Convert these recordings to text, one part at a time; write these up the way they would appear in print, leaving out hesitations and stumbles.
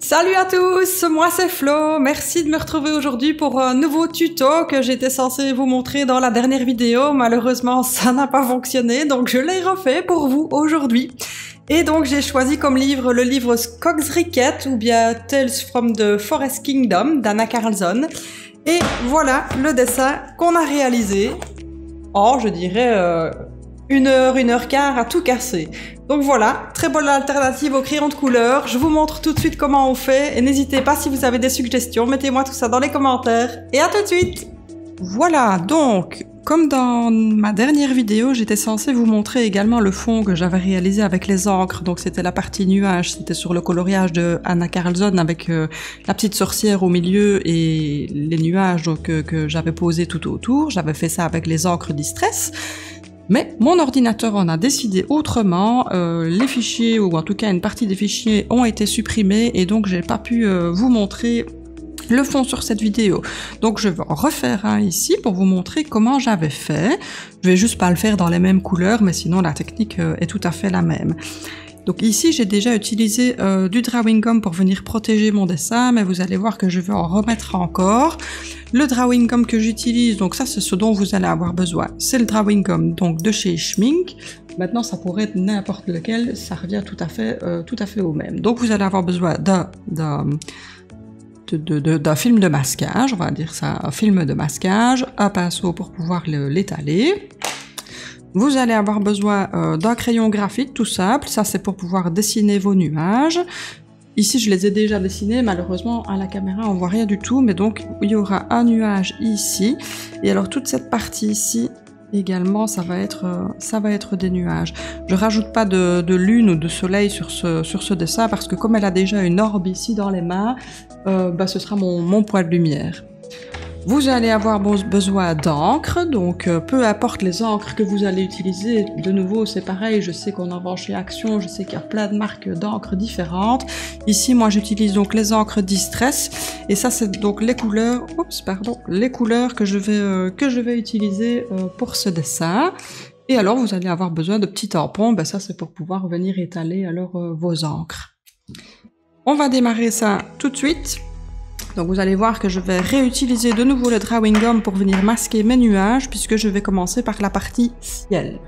Salut à tous, moi c'est Flo, merci de me retrouver aujourd'hui pour un nouveau tuto que j'étais censée vous montrer dans la dernière vidéo. Malheureusement ça n'a pas fonctionné donc je l'ai refait pour vous aujourd'hui. Et donc j'ai choisi comme livre le livre Skogs Ricket ou bien Tales from the Forest Kingdom d'Anna Carlson. Et voilà le dessin qu'on a réalisé en, je dirais, 1h15 à tout casser. Donc voilà, très bonne alternative au crayon de couleur. Je vous montre tout de suite comment on fait et n'hésitez pas si vous avez des suggestions, mettez-moi tout ça dans les commentaires et à tout de suite. Voilà, donc comme dans ma dernière vidéo, j'étais censée vous montrer également le fond que j'avais réalisé avec les encres. Donc c'était la partie nuage, c'était sur le coloriage de Anna Carlson avec la petite sorcière au milieu et les nuages donc, que j'avais posés tout autour. J'avais fait ça avec les encres Distress. Mais mon ordinateur en a décidé autrement, les fichiers, ou en tout cas une partie des fichiers, ont été supprimés et donc j'ai pas pu vous montrer le fond sur cette vidéo. Donc je vais en refaire un ici pour vous montrer comment j'avais fait. Je vais juste pas le faire dans les mêmes couleurs, mais sinon la technique est tout à fait la même. Donc ici j'ai déjà utilisé du drawing gum pour venir protéger mon dessin, mais vous allez voir que je vais en remettre encore. Le drawing gum que j'utilise, donc ça c'est ce dont vous allez avoir besoin, c'est le drawing gum donc de chez Schmink. Maintenant ça pourrait être n'importe lequel, ça revient tout à fait au même. Donc vous allez avoir besoin d'un film de masquage, on va dire ça, un film de masquage, un pinceau pour pouvoir l'étaler. Vous allez avoir besoin d'un crayon graphite tout simple, ça c'est pour pouvoir dessiner vos nuages. Ici je les ai déjà dessinés, malheureusement à la caméra on voit rien du tout, mais donc il y aura un nuage ici, et alors toute cette partie ici également ça va être des nuages. Je rajoute pas de lune ou de soleil sur ce dessin parce que comme elle a déjà une orbe ici dans les mains, ce sera mon point de lumière. Vous allez avoir besoin d'encre, donc peu importe les encres que vous allez utiliser, de nouveau c'est pareil, je sais qu'on en vend chez Action, je sais qu'il y a plein de marques d'encre différentes. Ici moi j'utilise donc les encres Distress, et ça c'est donc les couleurs, les couleurs que je vais utiliser pour ce dessin. Et alors vous allez avoir besoin de petits tampons, ça c'est pour pouvoir venir étaler alors vos encres. On va démarrer ça tout de suite. Donc vous allez voir que je vais réutiliser de nouveau le drawing gum pour venir masquer mes nuages puisque je vais commencer par la partie ciel.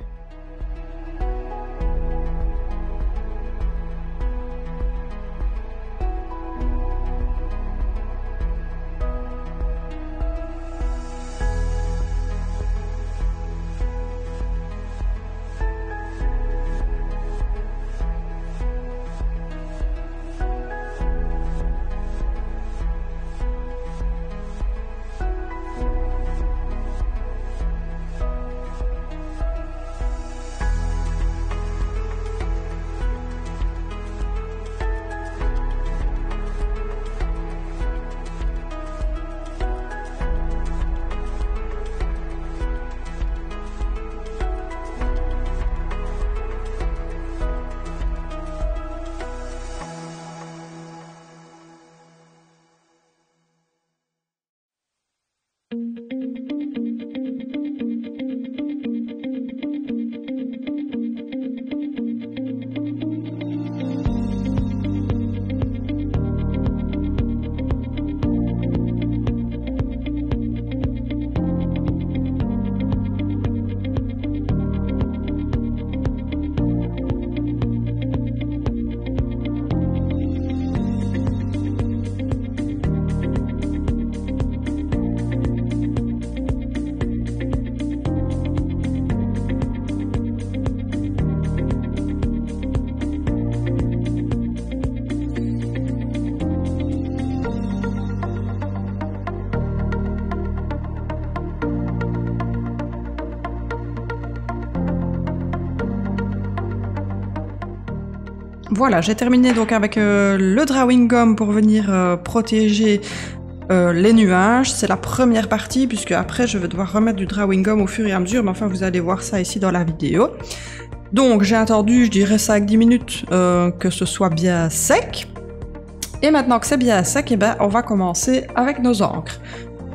Voilà, j'ai terminé donc avec le drawing gum pour venir protéger les nuages. C'est la première partie puisque après je vais devoir remettre du drawing gum au fur et à mesure, mais enfin vous allez voir ça ici dans la vidéo. Donc j'ai attendu, je dirais 5-10 minutes que ce soit bien sec. Et maintenant que c'est bien sec, on va commencer avec nos encres.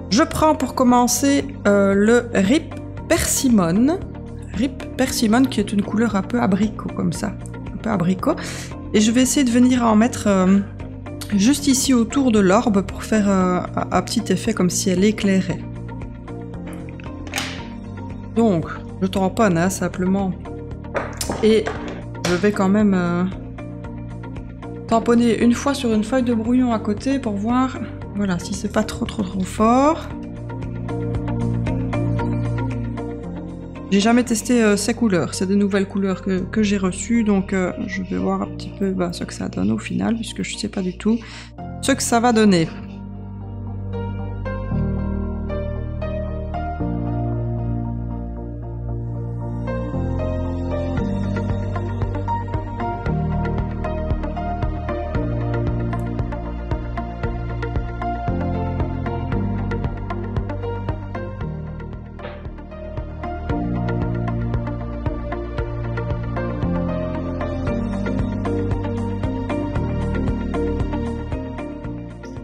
Je prends pour commencer le Rip Persimmon. Rip Persimmon qui est une couleur un peu abricot comme ça. Un peu abricot. Et je vais essayer de venir en mettre juste ici autour de l'orbe pour faire un petit effet comme si elle éclairait. Donc, je tamponne hein, simplement. Et je vais quand même tamponner une fois sur une feuille de brouillon à côté pour voir voilà, si c'est pas trop fort. J'ai jamais testé ces couleurs, c'est des nouvelles couleurs que j'ai reçues, donc je vais voir un petit peu ce que ça donne au final, puisque je sais pas du tout ce que ça va donner.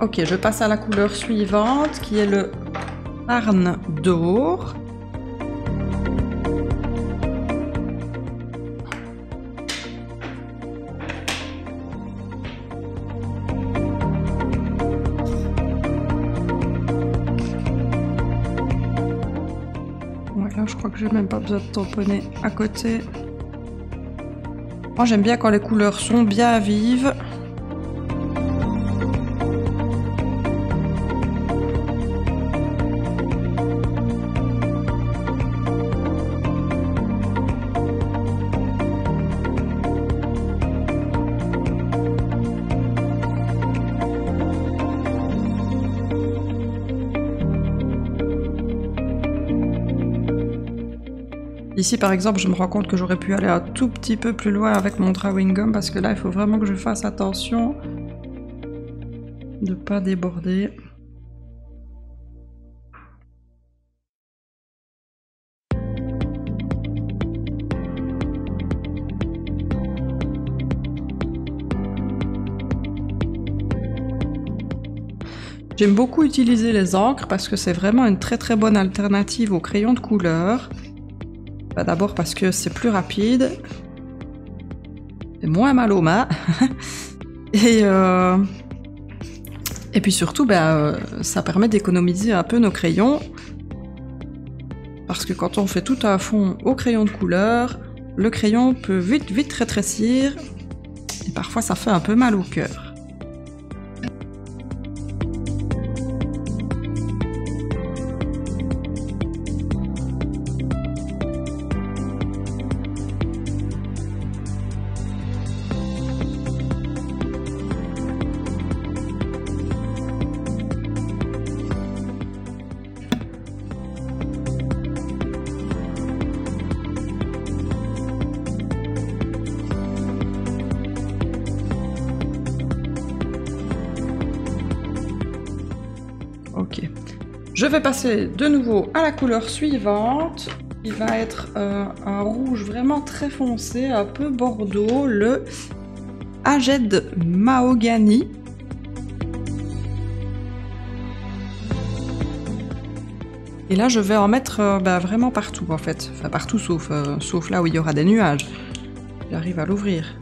Ok, je passe à la couleur suivante, qui est le Marne d'or. Voilà, je crois que j'ai même pas besoin de tamponner à côté. Moi, j'aime bien quand les couleurs sont bien vives. Ici, par exemple, je me rends compte que j'aurais pu aller un tout petit peu plus loin avec mon drawing gum parce que là, il faut vraiment que je fasse attention de ne pas déborder. J'aime beaucoup utiliser les encres parce que c'est vraiment une très bonne alternative aux crayons de couleur. D'abord parce que c'est plus rapide, c'est moins mal aux mains, et puis surtout ça permet d'économiser un peu nos crayons, parce que quand on fait tout à fond au crayon de couleur, le crayon peut vite rétrécir, et parfois ça fait un peu mal au cœur. Ok. Je vais passer de nouveau à la couleur suivante, qui va être un rouge vraiment très foncé, un peu bordeaux, le Aged Mahogany. Et là, je vais en mettre vraiment partout, en fait. Enfin, partout, sauf là où il y aura des nuages. J'arrive à l'ouvrir.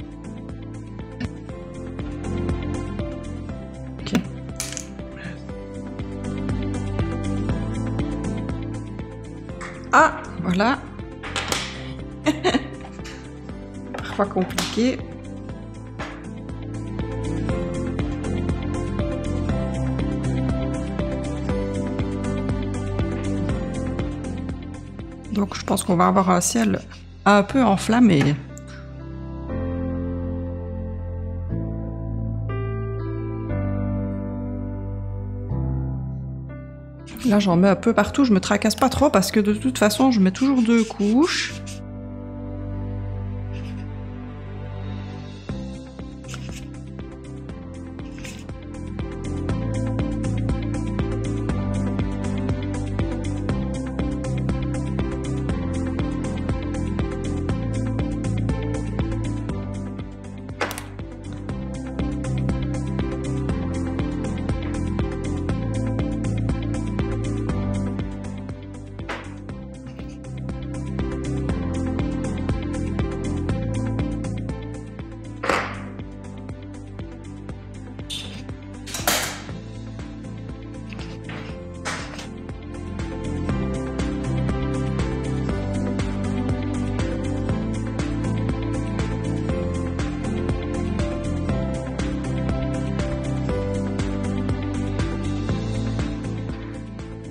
Ok. Ah, voilà. Parfois compliqué. Donc je pense qu'on va avoir un ciel un peu enflammé. Là j'en mets un peu partout, je me tracasse pas trop parce que de toute façon je mets toujours 2 couches.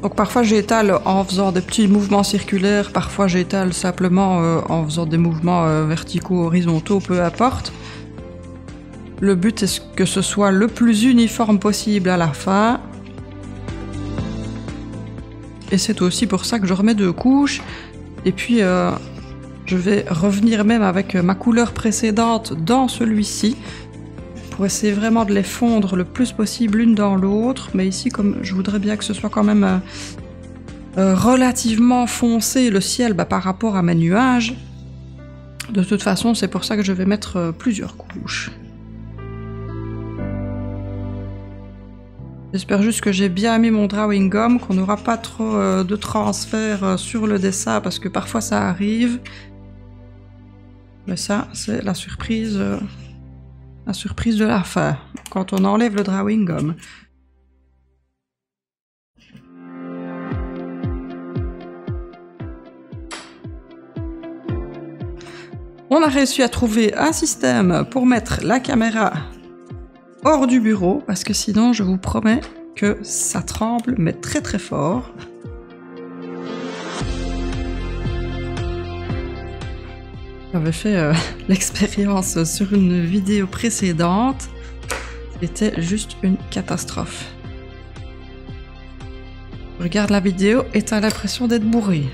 Donc parfois j'étale en faisant des petits mouvements circulaires, parfois j'étale simplement en faisant des mouvements verticaux, horizontaux, peu importe. Le but est que ce soit le plus uniforme possible à la fin. Et c'est aussi pour ça que je remets 2 couches. Et puis je vais revenir même avec ma couleur précédente dans celui-ci, pour essayer vraiment de les fondre le plus possible l'une dans l'autre. Mais ici, comme je voudrais bien que ce soit quand même relativement foncé le ciel par rapport à mes nuages, de toute façon c'est pour ça que je vais mettre plusieurs couches. J'espère juste que j'ai bien mis mon drawing gum, qu'on n'aura pas trop de transfert sur le dessin, parce que parfois ça arrive. Mais ça, c'est la surprise de la fin, quand on enlève le drawing gum. On a réussi à trouver un système pour mettre la caméra hors du bureau, parce que sinon je vous promets que ça tremble, mais très très fort. J'avais fait l'expérience sur une vidéo précédente, c'était juste une catastrophe. Regarde la vidéo et t'as l'impression d'être bourré.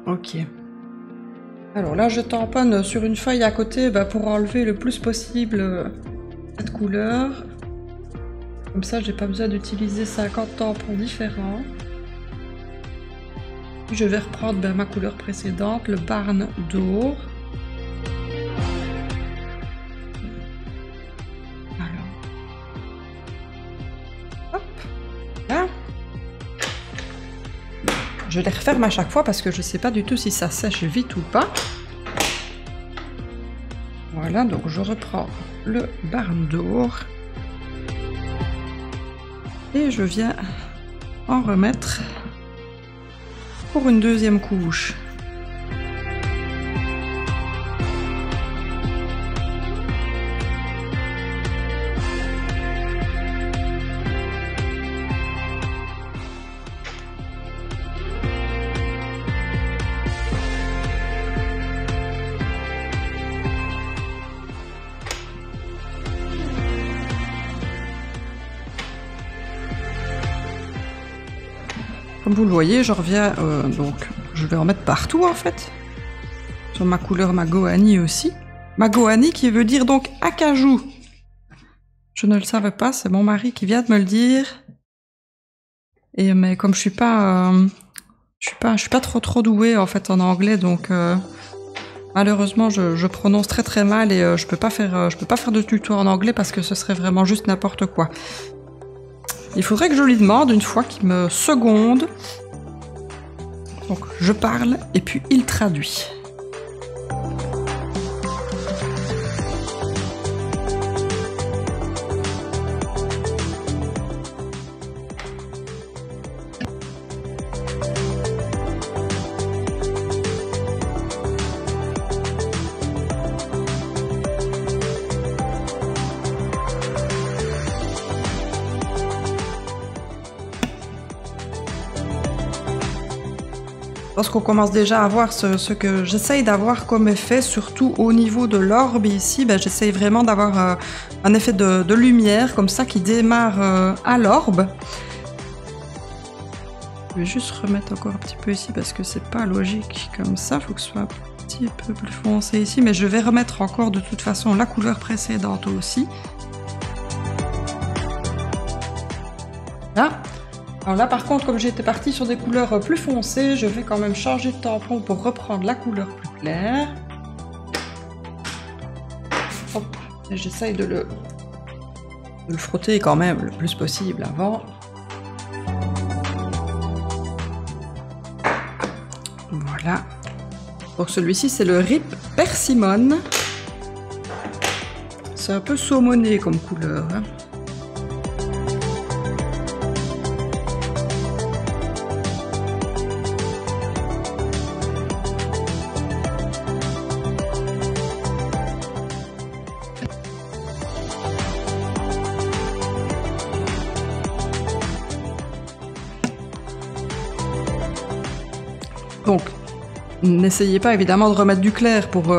Ok. Alors là, je tamponne sur une feuille à côté pour enlever le plus possible cette couleur. Comme ça, j'ai pas besoin d'utiliser 50 tampons différents. Je vais reprendre ma couleur précédente, le Barn d'or. Alors. Hop. Là. Je les referme à chaque fois parce que je sais pas du tout si ça sèche vite ou pas. Voilà, donc je reprends le Barn d'or. Et je viens en remettre pour une deuxième couche. Comme vous le voyez, je reviens, donc je vais en mettre partout en fait. Sur ma couleur Magohani aussi. Magohani qui veut dire donc acajou. Je ne le savais pas, c'est mon mari qui vient de me le dire. Et mais comme je suis pas trop douée en fait en anglais, donc malheureusement je prononce très mal et je peux pas faire de tuto en anglais parce que ce serait vraiment juste n'importe quoi. Il faudrait que je lui demande une fois qu'il me seconde. Donc je parle et puis il traduit. Je pense qu'on commence déjà à voir ce que j'essaye d'avoir comme effet, surtout au niveau de l'orbe ici. J'essaye vraiment d'avoir un effet de lumière comme ça qui démarre à l'orbe. Je vais juste remettre encore un petit peu ici parce que c'est pas logique comme ça. Il faut que ce soit un petit peu plus foncé ici, mais je vais remettre encore de toute façon la couleur précédente aussi. Là. Alors là par contre, comme j'étais partie sur des couleurs plus foncées, je vais quand même changer de tampon pour reprendre la couleur plus claire. Hop, et j'essaye de le frotter quand même le plus possible avant. Voilà. Donc celui-ci, c'est le Rip Persimmon. C'est un peu saumoné comme couleur. Hein. Donc, n'essayez pas évidemment de remettre du clair pour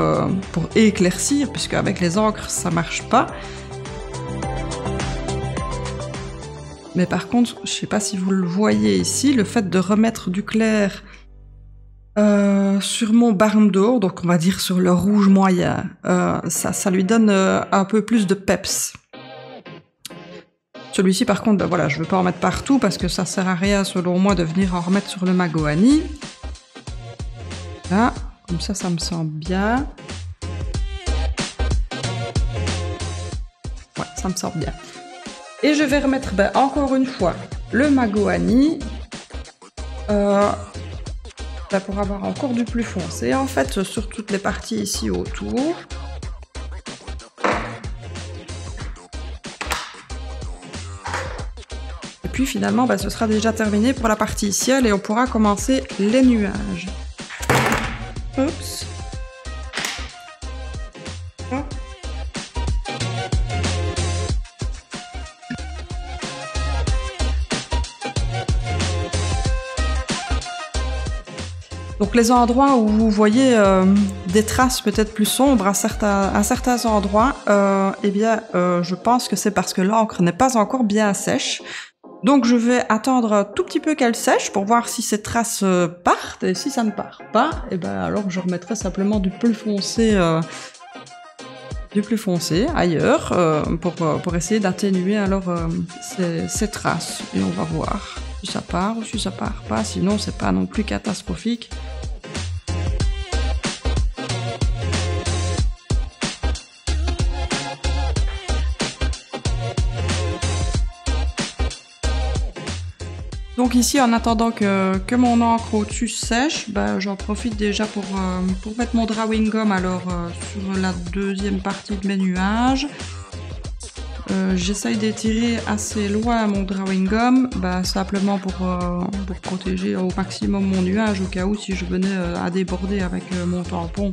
éclaircir, puisque avec les encres ça marche pas. Mais par contre, je sais pas si vous le voyez ici, le fait de remettre du clair sur mon barm d'or, donc on va dire sur le rouge moyen, ça lui donne un peu plus de peps. Celui-ci par contre, ben voilà, je ne vais pas en mettre partout parce que ça sert à rien selon moi de venir en remettre sur le Mahogany. Là, comme ça me semble bien. Ouais, ça me semble bien. Et je vais remettre encore une fois le Mahogany pour avoir encore du plus foncé. En fait, sur toutes les parties ici autour. Et puis finalement, ce sera déjà terminé pour la partie ciel et on pourra commencer les nuages. Oups. Hop. Donc les endroits où vous voyez des traces peut-être plus sombres à certains endroits, je pense que c'est parce que l'encre n'est pas encore bien sèche. Donc je vais attendre un tout petit peu qu'elle sèche pour voir si ces traces partent, et si ça ne part pas, alors je remettrai simplement du plus foncé ailleurs pour essayer d'atténuer alors ces traces. Et on va voir si ça part ou si ça part pas, sinon c'est pas non plus catastrophique. Donc ici, en attendant que mon encre au-dessus sèche, j'en profite déjà pour mettre mon drawing gum alors sur la deuxième partie de mes nuages. J'essaye d'étirer assez loin mon drawing gum, simplement pour protéger au maximum mon nuage au cas où si je venais à déborder avec mon tampon.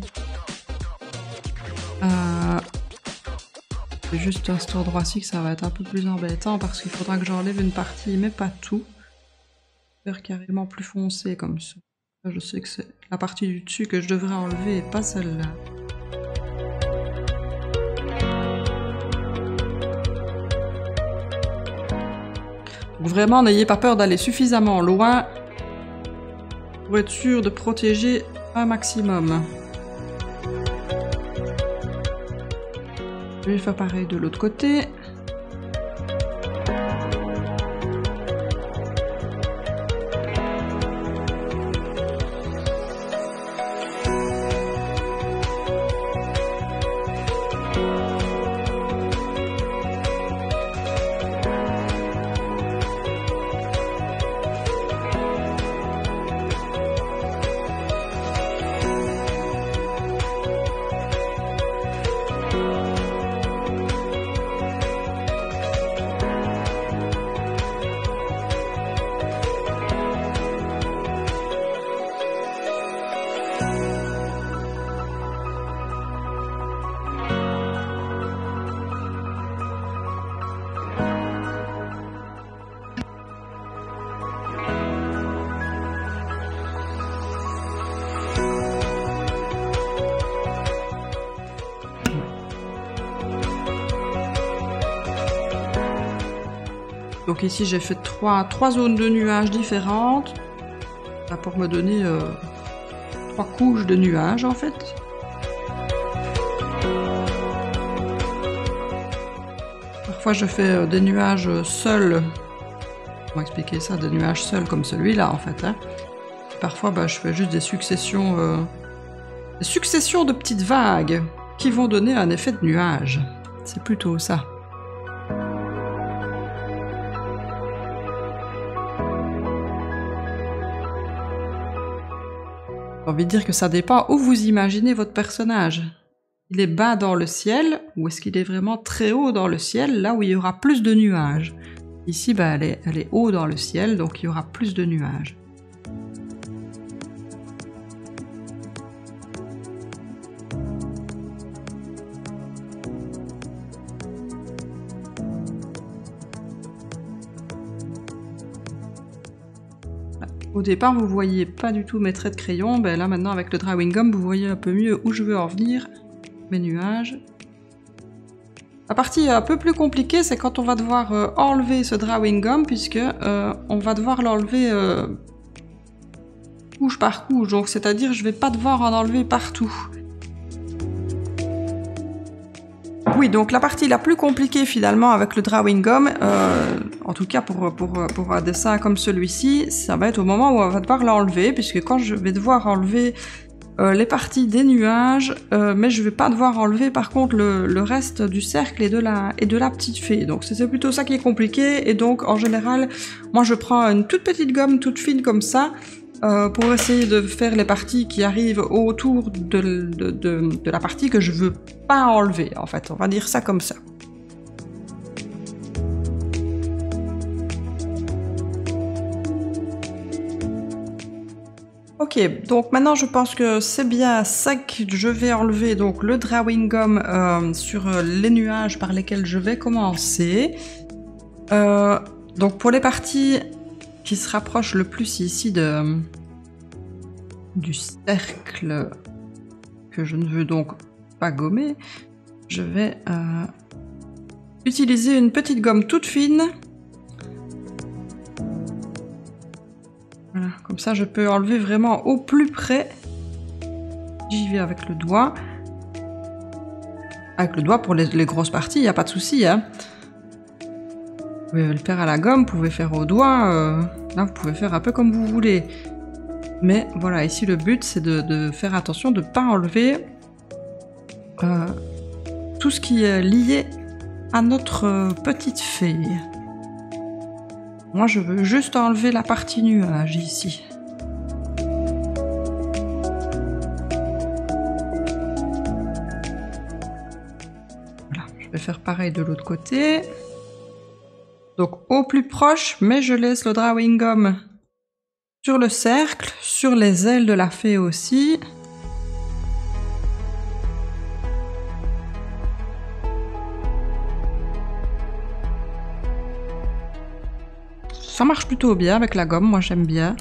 C'est juste à cet endroit-ci que ça va être un peu plus embêtant parce qu'il faudra que j'enlève une partie, mais pas tout. Carrément plus foncé comme ça. Je sais que c'est la partie du dessus que je devrais enlever et pas celle-là. Donc vraiment, n'ayez pas peur d'aller suffisamment loin pour être sûr de protéger un maximum. Je vais faire pareil de l'autre côté. Donc ici j'ai fait trois zones de nuages différentes pour me donner 3 couches de nuages en fait. Parfois je fais des nuages seuls, comment expliquer ça, des nuages seuls comme celui-là en fait. Hein. Parfois je fais juste des successions de petites vagues qui vont donner un effet de nuage. C'est plutôt ça. J'ai envie de dire que ça dépend où vous imaginez votre personnage. Il est bas dans le ciel, ou est-ce qu'il est vraiment très haut dans le ciel, là où il y aura plus de nuages. Ici, bah, elle est haut dans le ciel, donc il y aura plus de nuages. Au départ, vous voyez pas du tout mes traits de crayon, ben là maintenant avec le drawing gum, vous voyez un peu mieux où je veux en venir, mes nuages. La partie un peu plus compliquée, c'est quand on va devoir enlever ce drawing gum, puisque on va devoir l'enlever couche par couche, donc c'est-à-dire je vais pas devoir en enlever partout. Oui, donc la partie la plus compliquée finalement avec le drawing gum, en tout cas pour un dessin comme celui-ci, ça va être au moment où on va devoir l'enlever, puisque quand je vais devoir enlever les parties des nuages, mais je vais pas devoir enlever par contre le reste du cercle et de la petite fée. Donc c'est plutôt ça qui est compliqué, et donc en général, moi je prends une toute petite gomme toute fine comme ça, pour essayer de faire les parties qui arrivent autour de la partie que je veux pas enlever, en fait. On va dire ça comme ça. Ok, donc maintenant je pense que c'est bien ça que je vais enlever, donc le drawing gum sur les nuages par lesquels je vais commencer. Donc pour les parties qui se rapproche le plus ici du cercle que je ne veux donc pas gommer, je vais utiliser une petite gomme toute fine. Voilà, comme ça je peux enlever vraiment au plus près. J'y vais avec le doigt. Avec le doigt pour les grosses parties, il n'y a pas de souci, hein. Vous pouvez le faire à la gomme, vous pouvez faire au doigt, là vous pouvez faire un peu comme vous voulez. Mais voilà, ici le but c'est de faire attention de ne pas enlever tout ce qui est lié à notre petite fée. Moi je veux juste enlever la partie nuage ici. Voilà, je vais faire pareil de l'autre côté. Donc au plus proche, mais je laisse le drawing gum sur le cercle, sur les ailes de la fée aussi. Ça marche plutôt bien avec la gomme, moi j'aime bien.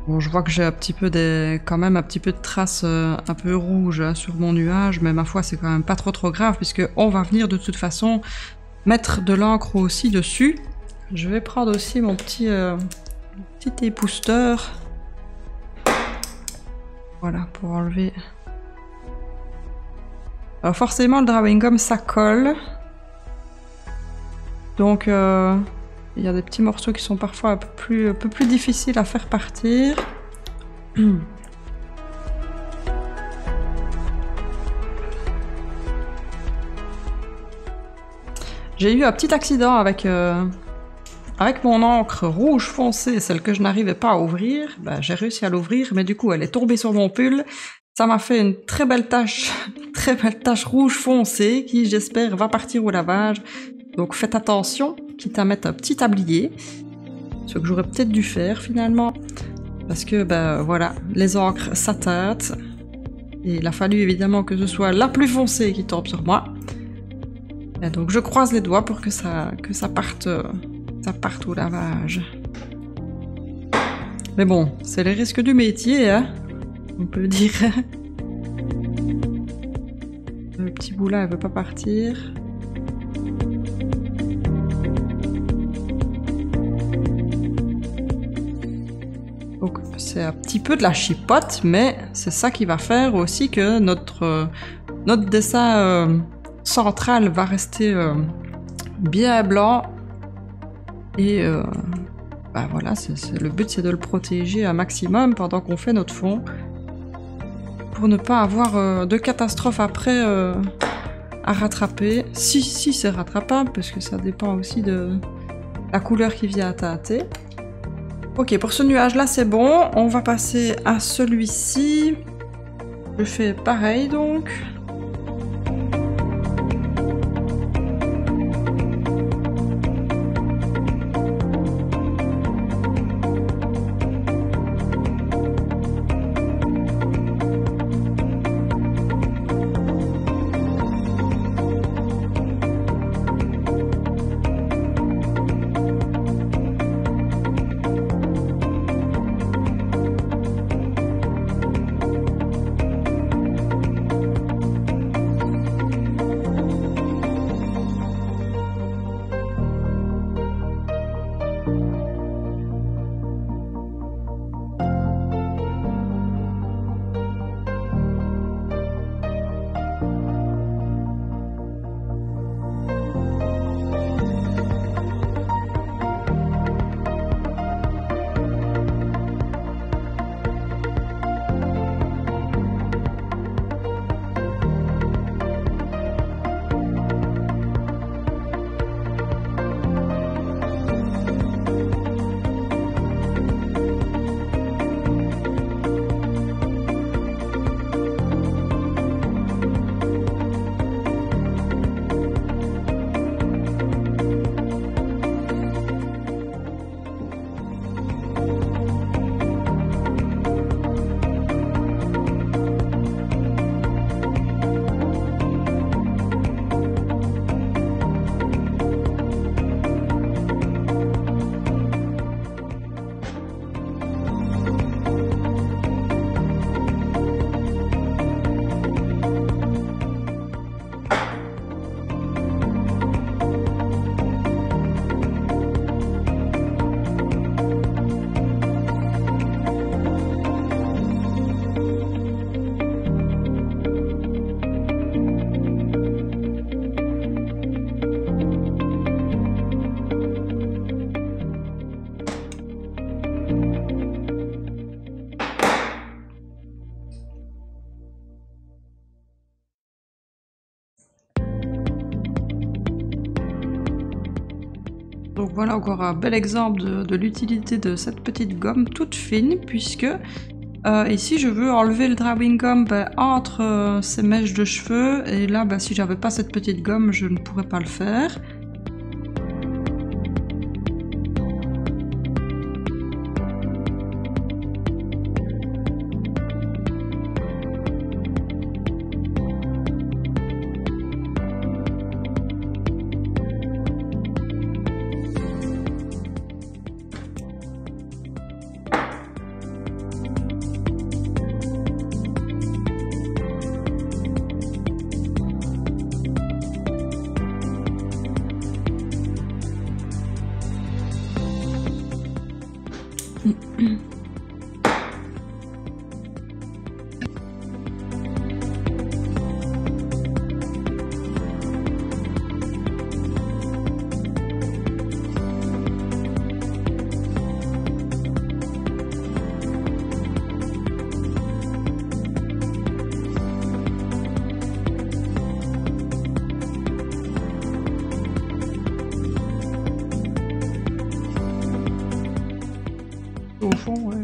Bon, je vois que j'ai un petit peu quand même un petit peu de traces un peu rouges hein, sur mon nuage, mais ma foi c'est quand même pas trop grave puisque on va venir de toute façon mettre de l'encre aussi dessus. Je vais prendre aussi mon petit épousseteur. Voilà, pour enlever. Alors forcément le drawing gum ça colle. Donc il y a des petits morceaux qui sont parfois un peu plus difficiles à faire partir. J'ai eu un petit accident avec mon encre rouge foncé, celle que je n'arrivais pas à ouvrir. Ben, j'ai réussi à l'ouvrir, mais du coup elle est tombée sur mon pull. Ça m'a fait une très belle tache rouge foncé qui j'espère va partir au lavage. Donc faites attention, quitte à mettre un petit tablier, ce que j'aurais peut-être dû faire finalement, parce que ben voilà, les encres ça teinte, et il a fallu évidemment que ce soit la plus foncée qui tombe sur moi. Et donc je croise les doigts pour que ça parte au lavage. Mais bon, c'est les risques du métier, hein, on peut dire. Le petit bout là, elle veut pas partir. Donc c'est un petit peu de la chipote, mais c'est ça qui va faire aussi que notre dessin central va rester bien blanc. Et bah voilà, le but c'est de le protéger un maximum pendant qu'on fait notre fond. Pour ne pas avoir de catastrophe après à rattraper. Si c'est rattrapable, parce que ça dépend aussi de la couleur qui vient à teinter. Ok, pour ce nuage-là, c'est bon. On va passer à celui-ci. Je fais pareil, donc. Donc voilà encore un bel exemple de l'utilité de cette petite gomme toute fine, puisque ici je veux enlever le drawing gum entre ces mèches de cheveux, et là si j'avais pas cette petite gomme je ne pourrais pas le faire. Au fond, ouais.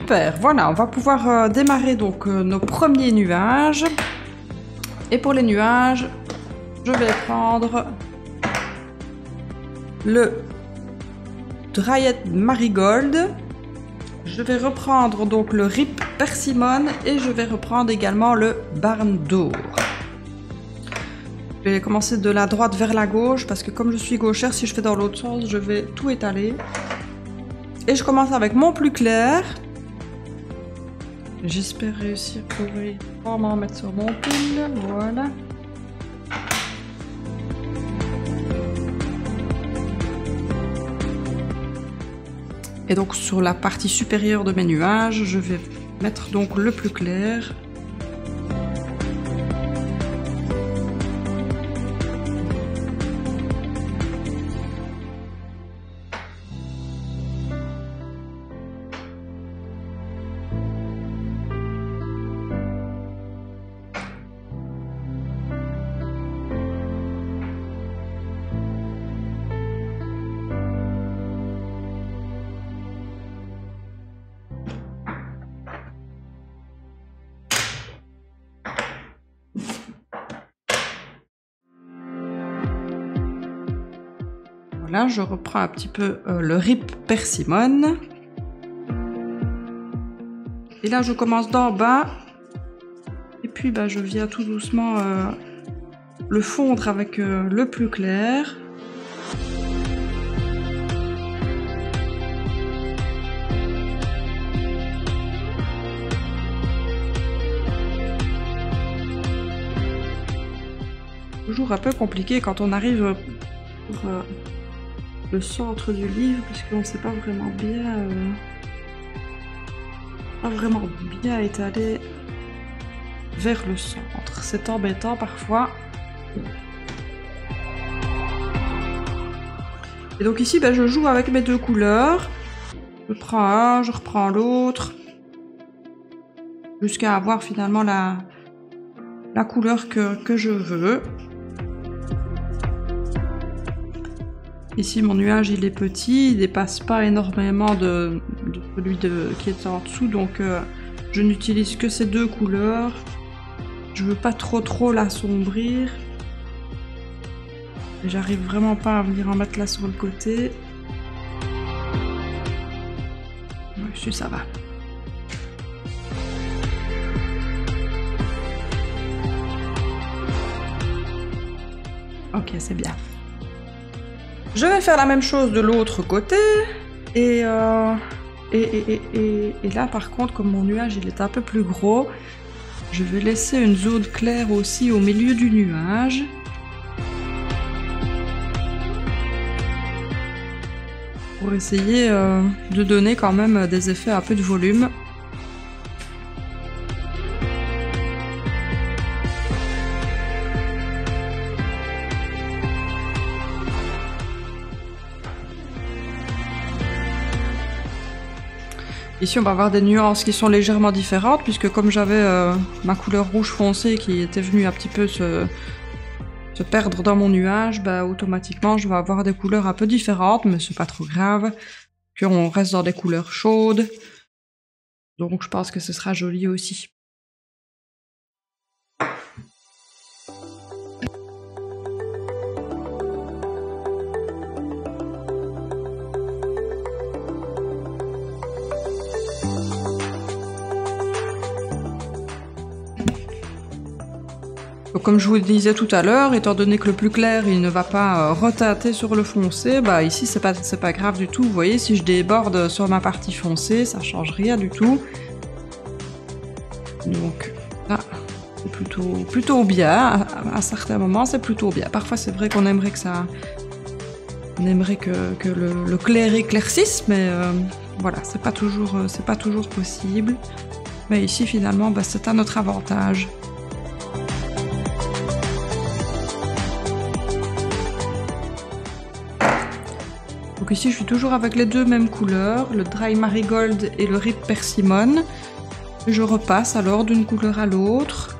Super, voilà, on va pouvoir démarrer donc nos premiers nuages. Et pour les nuages, je vais prendre le Dryad Marigold. Je vais reprendre donc le Rip Persimmon et je vais reprendre également le Barn d'Or. Je vais commencer de la droite vers la gauche parce que comme je suis gauchère, si je fais dans l'autre sens, je vais tout étaler. Et je commence avec mon plus clair. J'espère réussir pour m'en mettre sur mon pile. Voilà. Et donc sur la partie supérieure de mes nuages, je vais mettre donc le plus clair. Voilà, je reprends un petit peu le Rip Persimmon. Et là, je commence d'en bas. Et puis, bah, je viens tout doucement le fondre avec le plus clair. Toujours un peu compliqué quand on arrive pour le centre du livre, puisqu'on ne sait pas vraiment bien étaler vers le centre. C'est embêtant parfois. Et donc ici, ben, je joue avec mes deux couleurs. Je prends un, je reprends l'autre, jusqu'à avoir finalement la couleur que je veux. Ici, mon nuage, il est petit, il dépasse pas énormément de celui qui est en dessous, donc je n'utilise que ces deux couleurs. Je veux pas trop l'assombrir. J'arrive vraiment pas à venir en mettre là sur le côté. Ici, ça va. Ok, c'est bien. Je vais faire la même chose de l'autre côté. Et là, par contre, comme mon nuage il est un peu plus gros, je vais laisser une zone claire aussi au milieu du nuage. Pour essayer de donner quand même des effets un peu de volume. Ici, on va avoir des nuances qui sont légèrement différentes, puisque comme j'avais ma couleur rouge foncé qui était venue un petit peu se perdre dans mon nuage, bah, automatiquement, je vais avoir des couleurs un peu différentes, mais c'est pas trop grave, qu'on reste dans des couleurs chaudes. Donc, je pense que ce sera joli aussi. Donc, comme je vous le disais tout à l'heure, étant donné que le plus clair il ne va pas reteinter sur le foncé, bah ici c'est pas grave du tout. Vous voyez, si je déborde sur ma partie foncée, ça change rien du tout. Donc là, c'est plutôt bien. À certains moments, c'est plutôt bien. Parfois, c'est vrai qu'on aimerait que le clair éclaircisse, mais voilà, c'est pas toujours possible. Mais ici, finalement, bah, c'est à notre avantage. Donc ici, je suis toujours avec les deux mêmes couleurs, le Dry Marigold et le Rip Persimmon. Je repasse alors d'une couleur à l'autre.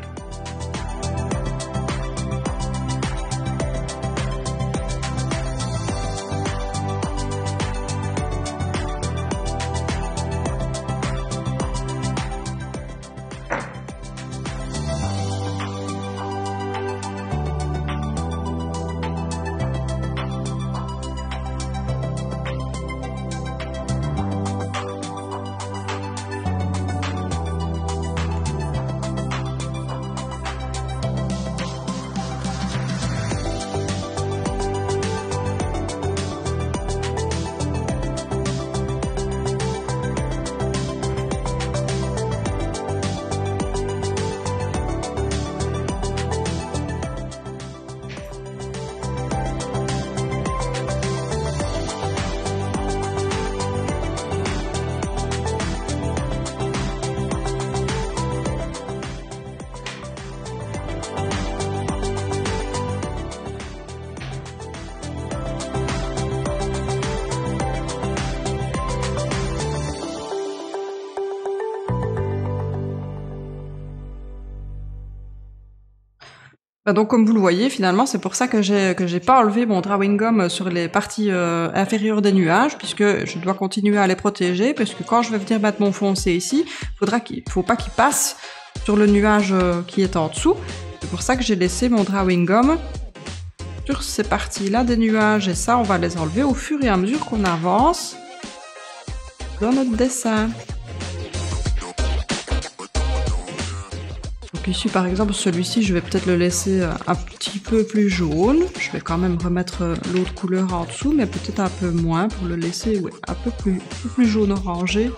Bah donc comme vous le voyez, finalement, c'est pour ça que j'ai pas enlevé mon drawing gum sur les parties inférieures des nuages, puisque je dois continuer à les protéger, parce que quand je vais venir mettre mon foncé ici, faut pas qu'il passe sur le nuage qui est en dessous. C'est pour ça que j'ai laissé mon drawing gum sur ces parties-là des nuages, et ça, on va les enlever au fur et à mesure qu'on avance dans notre dessin. Donc ici par exemple celui-ci je vais peut-être le laisser un petit peu plus jaune. Je vais quand même remettre l'autre couleur en dessous, mais peut-être un peu moins pour le laisser un peu plus jaune orangé.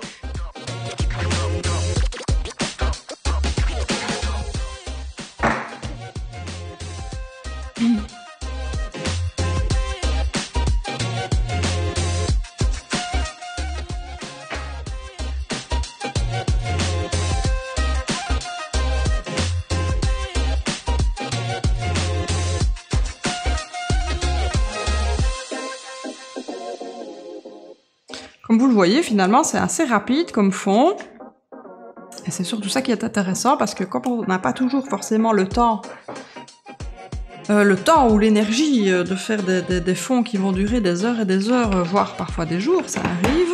Comme vous le voyez, finalement, c'est assez rapide comme fond. Et c'est surtout ça qui est intéressant, parce que quand on n'a pas toujours forcément le temps ou l'énergie de faire des fonds qui vont durer des heures et des heures, voire parfois des jours, ça arrive,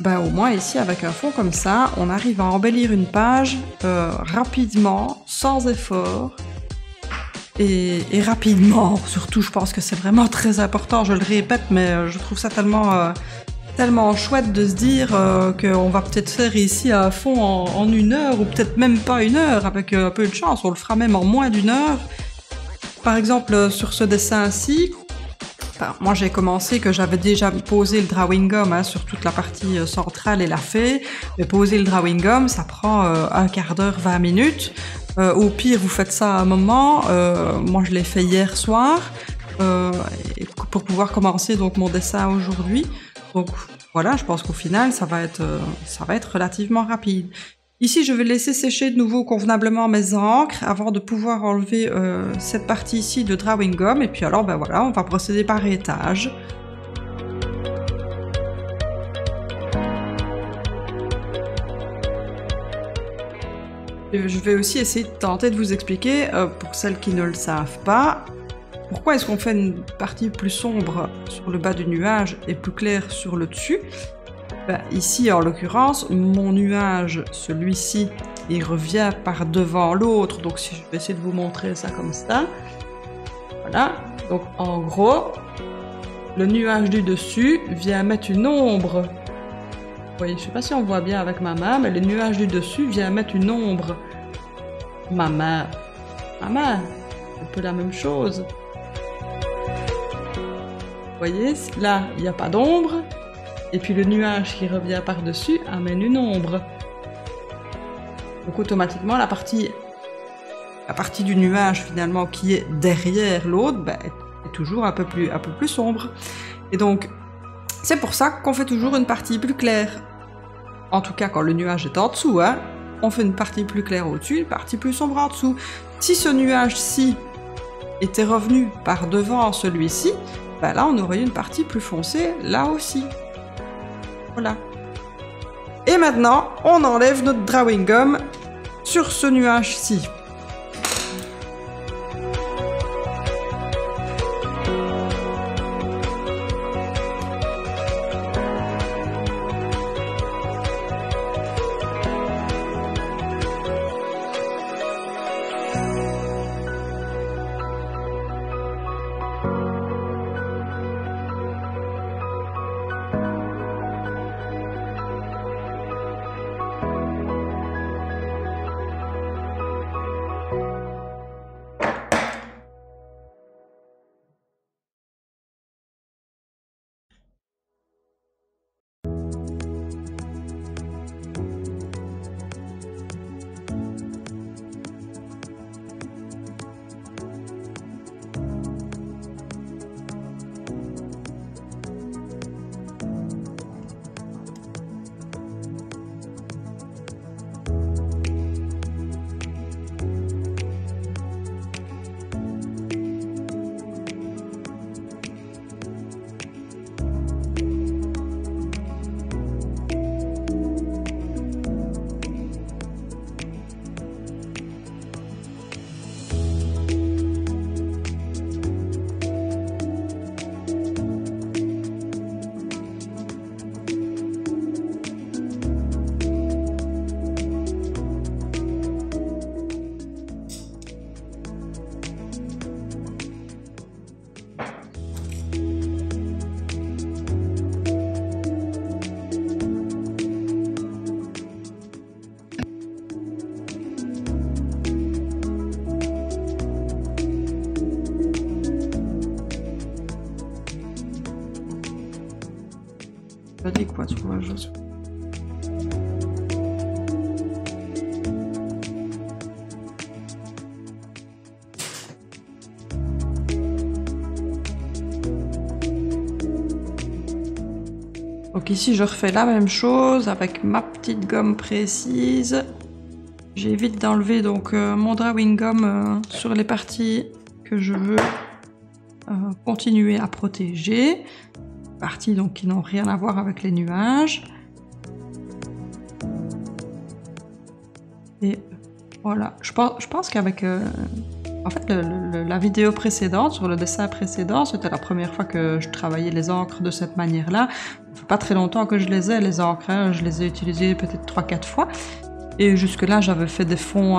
ben au moins ici, avec un fond comme ça, on arrive à embellir une page rapidement, sans effort, et rapidement. Surtout, je pense que c'est vraiment très important, je le répète, mais je trouve ça tellement chouette de se dire qu'on va peut-être faire ici un fond en 1 heure, ou peut-être même pas 1 heure, avec un peu de chance, on le fera même en moins d'1 heure. Par exemple, sur ce dessin-ci, moi j'ai commencé que j'avais déjà posé le drawing gum sur toute la partie centrale et la fée, mais poser le drawing gum, ça prend 1/4 d'heure, 20 minutes. Au pire, vous faites ça à un moment, moi je l'ai fait hier soir, pour pouvoir commencer donc mon dessin aujourd'hui. Donc voilà, je pense qu'au final, ça va être relativement rapide. Ici, je vais laisser sécher de nouveau convenablement mes encres avant de pouvoir enlever cette partie ici de drawing gum. Et puis alors, ben voilà, on va procéder par étage. Et je vais aussi essayer de tenter de vous expliquer, pour celles qui ne le savent pas, pourquoi est-ce qu'on fait une partie plus sombre sur le bas du nuage et plus claire sur le dessus? Ben, ici, en l'occurrence, mon nuage, celui-ci, il revient par devant l'autre. Donc si je vais essayer de vous montrer ça comme ça. Voilà. Donc en gros, le nuage du dessus vient mettre une ombre. Vous voyez, je sais pas si on voit bien avec ma main, mais le nuage du dessus vient mettre une ombre. Ma main, un peu la même chose. Vous voyez, là, il n'y a pas d'ombre, et puis le nuage qui revient par-dessus amène une ombre. Donc automatiquement, la partie du nuage finalement qui est derrière l'autre, ben, est toujours un peu plus sombre. Et donc, c'est pour ça qu'on fait toujours une partie plus claire. En tout cas, quand le nuage est en dessous, hein, on fait une partie plus claire au-dessus, une partie plus sombre en dessous. Si ce nuage-ci était revenu par devant celui-ci, ben là on aurait eu une partie plus foncée là aussi. Voilà. Et maintenant, on enlève notre drawing gum sur ce nuage-ci. Adéquat, tu vois. Donc ici, je refais la même chose avec ma petite gomme précise. J'évite d'enlever donc mon drawing gum sur les parties que je veux continuer à protéger. Parties donc qui n'ont rien à voir avec les nuages. Et voilà, je pense qu'avec en fait la vidéo précédente, sur le dessin précédent, c'était la première fois que je travaillais les encres de cette manière-là. Ça fait pas très longtemps que je les ai, les encres, hein. Je les ai utilisées peut-être 3-4 fois. Et jusque-là, j'avais fait des fonds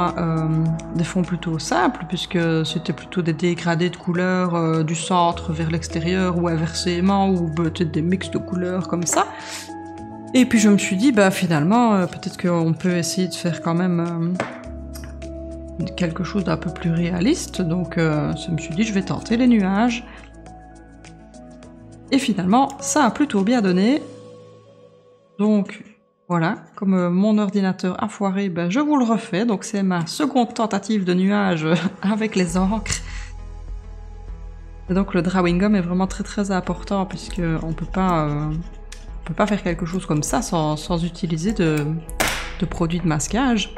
plutôt simples, puisque c'était plutôt des dégradés de couleurs du centre vers l'extérieur, ou inversement, ou peut-être des mix de couleurs comme ça. Et puis je me suis dit, bah finalement, peut-être qu'on peut essayer de faire quand même quelque chose d'un peu plus réaliste. Donc je me suis dit, je vais tenter les nuages. Et finalement, ça a plutôt bien donné. Donc voilà, comme mon ordinateur a foiré, ben, je vous le refais. Donc c'est ma seconde tentative de nuage avec les encres. Et donc le drawing gum est vraiment très important, puisque on peut pas faire quelque chose comme ça sans utiliser de produits de masquage.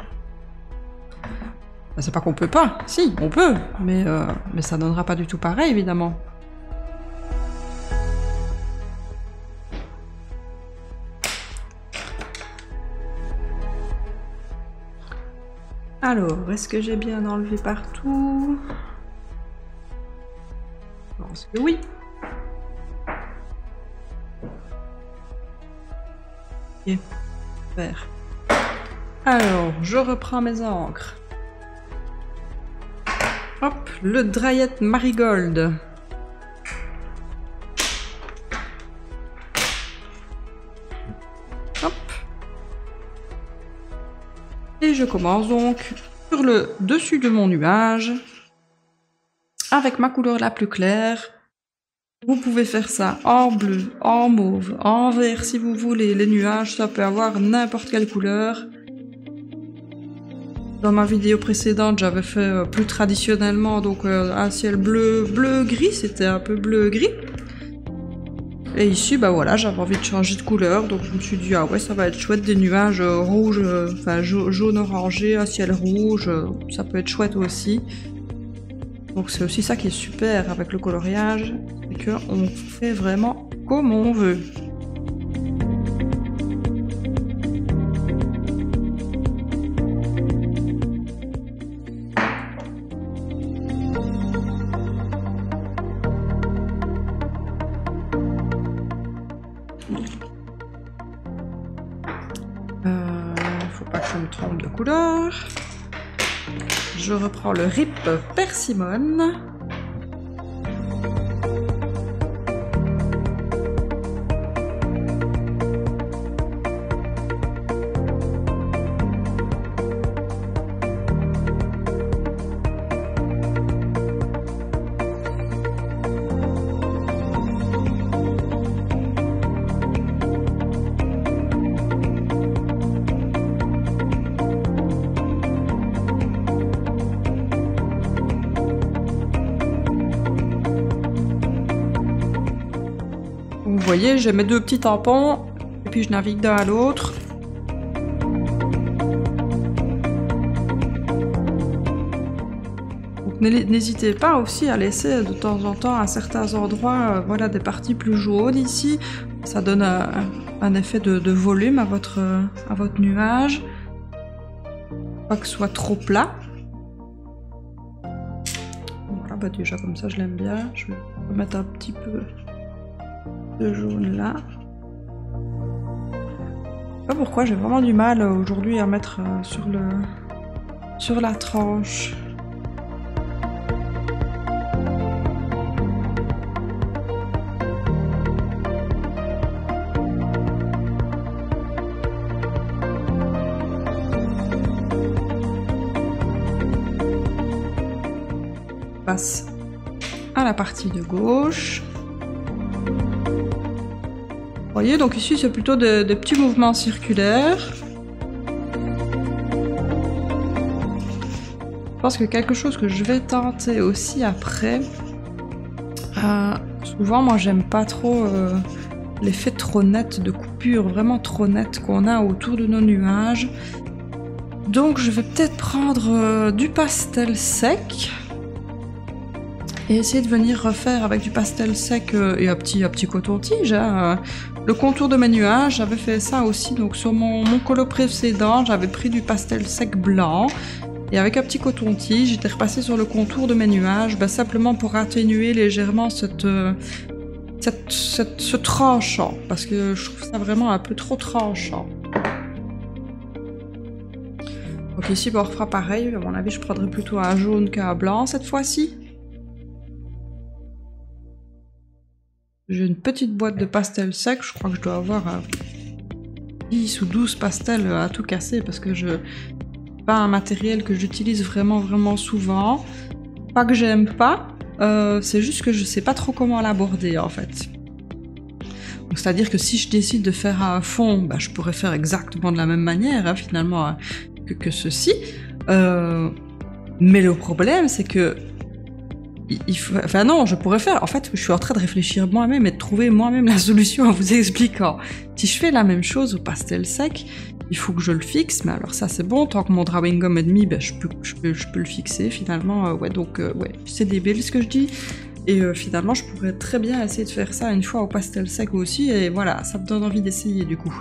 Ben, c'est pas qu'on peut pas, si, on peut, mais ça donnera pas du tout pareil, évidemment. Alors, est-ce que j'ai bien enlevé partout? Je pense que oui. Ok, super. Alors, je reprends mes encres. Hop, le Dryette Marigold. Hop. Et je commence donc sur le dessus de mon nuage avec ma couleur la plus claire. Vous pouvez faire ça en bleu, en mauve, en vert si vous voulez. Les nuages, ça peut avoir n'importe quelle couleur. Dans ma vidéo précédente, j'avais fait plus traditionnellement, donc un ciel bleu-gris, c'était un peu bleu-gris. Et ici, bah voilà, j'avais envie de changer de couleur, donc je me suis dit, ah ouais, ça va être chouette, des nuages rouges, enfin jaune-orangé, un ciel rouge, ça peut être chouette aussi. Donc c'est aussi ça qui est super avec le coloriage, c'est qu'on fait vraiment comme on veut. Faut pas que je me trompe de couleur. Je reprends le RIP Persimmon. Vous voyez, j'ai mes deux petits tampons, et puis je navigue d'un à l'autre. N'hésitez pas aussi à laisser de temps en temps à certains endroits voilà, des parties plus jaunes ici. Ça donne un effet de volume à votre nuage. Pas que ce soit trop plat. Voilà, bah déjà comme ça je l'aime bien. Je vais mettre un petit peu de jaune là. Je sais pas pourquoi j'ai vraiment du mal aujourd'hui à mettre sur la tranche. Passe à la partie de gauche. Bon, voyez, donc ici c'est plutôt des petits mouvements circulaires. Je pense que quelque chose que je vais tenter aussi après, souvent moi j'aime pas trop l'effet trop net de coupure, vraiment trop net qu'on a autour de nos nuages. Donc je vais peut-être prendre du pastel sec et essayer de venir refaire avec du pastel sec et un petit coton-tige. Le contour de mes nuages, j'avais fait ça aussi, donc sur mon colo précédent, j'avais pris du pastel sec blanc. Et avec un petit coton-tige, j'étais repassée sur le contour de mes nuages, simplement pour atténuer légèrement ce tranchant, parce que je trouve ça vraiment un peu trop tranchant. Donc ici, on refera pareil. À mon avis, je prendrai plutôt un jaune qu'un blanc cette fois-ci. J'ai une petite boîte de pastels secs. Je crois que je dois avoir 10 ou 12 pastels à tout casser, parce que pas un matériel que j'utilise vraiment souvent. Pas que j'aime pas, c'est juste que je sais pas trop comment l'aborder en fait. C'est-à-dire que si je décide de faire un fond, je pourrais faire exactement de la même manière finalement que ceci. Mais le problème c'est que enfin non, je pourrais faire. En fait, je suis en train de réfléchir moi-même et de trouver moi-même la solution en vous expliquant. Si je fais la même chose au pastel sec, il faut que je le fixe, mais alors ça c'est bon, tant que mon drawing gum est demi, je peux le fixer finalement, ouais, donc ouais, c'est débile ce que je dis, et finalement je pourrais très bien essayer de faire ça une fois au pastel sec aussi, et voilà, ça me donne envie d'essayer du coup.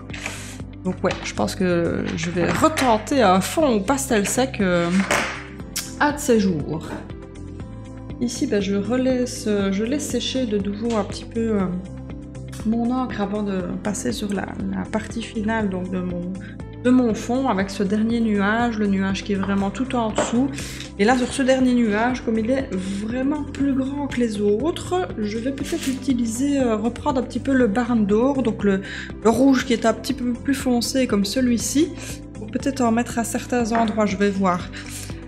Donc ouais, je pense que je vais retenter un fond au pastel sec un de ces jours. Ici, je laisse sécher de nouveau un petit peu mon encre avant de passer sur la partie finale donc de mon fond avec ce dernier nuage, le nuage qui est vraiment tout en dessous. Et là, sur ce dernier nuage, comme il est vraiment plus grand que les autres, je vais peut-être utiliser, reprendre un petit peu le barn d'or, donc le rouge qui est un petit peu plus foncé comme celui-ci, pour peut-être en mettre à certains endroits, je vais voir.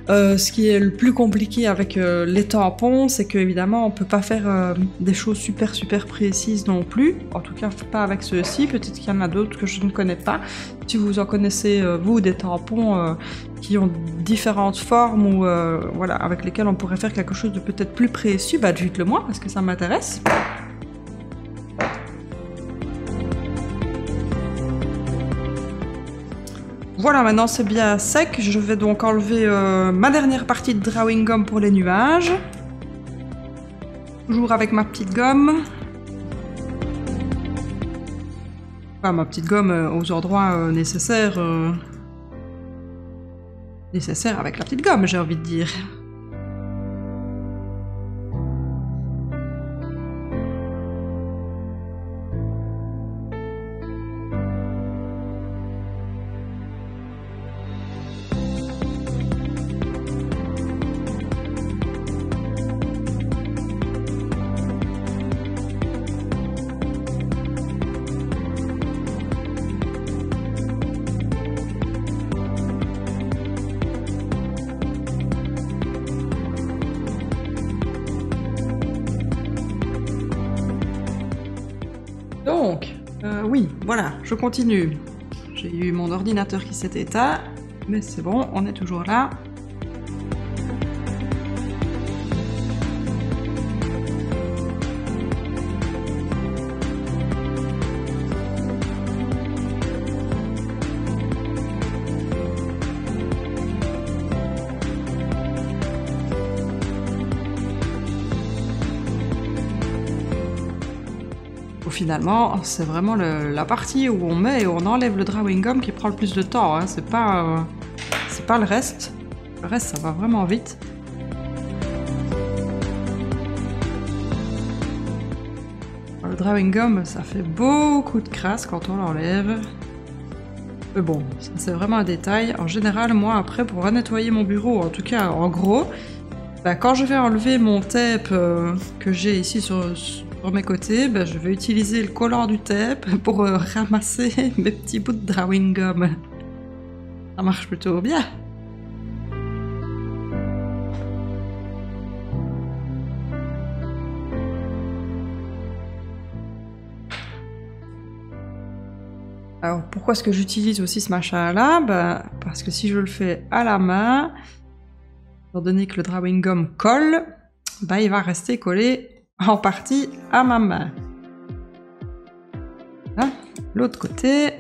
Ce qui est le plus compliqué avec les tampons, c'est qu'évidemment on peut pas faire des choses super précises non plus, en tout cas pas avec ceux-ci, peut-être qu'il y en a d'autres que je ne connais pas. Si vous en connaissez, vous, des tampons qui ont différentes formes ou voilà, avec lesquels on pourrait faire quelque chose de peut-être plus précis, dites-le moi parce que ça m'intéresse. Voilà, maintenant c'est bien sec. Je vais donc enlever ma dernière partie de drawing gum pour les nuages. Toujours avec ma petite gomme. Enfin, ma petite gomme aux endroits nécessaires. Nécessaires avec la petite gomme, j'ai envie de dire. Donc, oui, voilà, je continue. J'ai eu mon ordinateur qui s'est éteint, mais c'est bon, on est toujours là. Finalement, c'est vraiment la partie où on met et on enlève le drawing gum qui prend le plus de temps, hein. C'est pas le reste. Le reste, ça va vraiment vite. Le drawing gum, ça fait beaucoup de crasse quand on l'enlève. Mais bon, ça c'est vraiment un détail. En général, moi, après, pour nettoyer mon bureau, en tout cas, en gros, quand je vais enlever mon tape que j'ai ici sur mes côtés, je vais utiliser le collant du tape pour ramasser mes petits bouts de drawing gum. Ça marche plutôt bien. Alors pourquoi est-ce que j'utilise aussi ce machin-là? Ben, parce que si je le fais à la main, étant donné que le drawing gum colle, ben, il va rester collé en partie à ma main. Là, l'autre côté.